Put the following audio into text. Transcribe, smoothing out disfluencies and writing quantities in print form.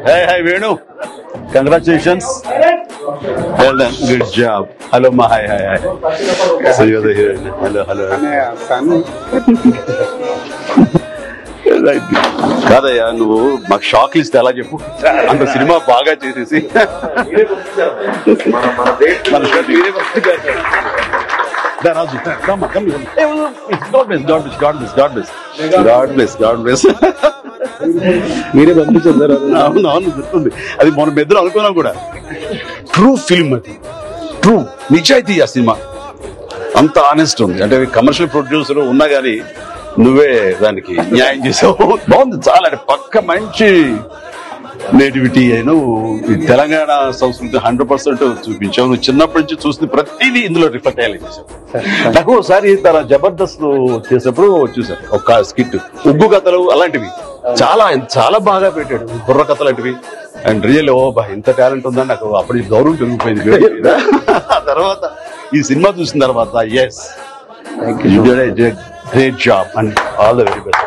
Hi, Venu. Congratulations. Well done. Good job. Hello, Ma. Hi. So you're the heroine. Hello. కాదయ్యా నువ్వు మాకు shock ఇస్తే ఎలా చెప్పు అంత సినిమా బాగా చేసేసి మీరే పంపించారు. అవును గుర్తుంది. అది మన మెద్దరు అనుకున్నాం కూడా. ట్రూ ఫిల్మ్ అది, ట్రూ నిజాయితీ. ఆ సినిమా అంత ఆనెస్ట్ ఉంది. అంటే కమర్షియల్ ప్రొడ్యూసర్ ఉన్నా గానీ నువ్వే దానికి న్యాయం చేసావు. బాగుంది చాలా. పక్క మంచి నేటివిటీ అయినా ఈ తెలంగాణ సంస్కృతి 100% చూపించావు. నువ్వు చిన్నప్పటి నుంచి చూసిన ప్రతిదీ ఇందులో రిఫ్లెక్ట్ అయ్యేలా చేసావు. నాకు ఒకసారి తన జబర్దస్త్ చేసినప్పుడు చూసాను ఒక స్కిట్, ఉగ్గు కథలు అలాంటివి చాలా బాగా పెట్టాడు. బుర్ర కథలు లాంటివి. అండ్ రియల్ ఇంత టాలెంట్ ఉందని నాకు అప్పటి గౌరవం పెరిగిపోయింది. ఆ తర్వాత ఈ సినిమా చూసిన తర్వాత yes great job and all the very best.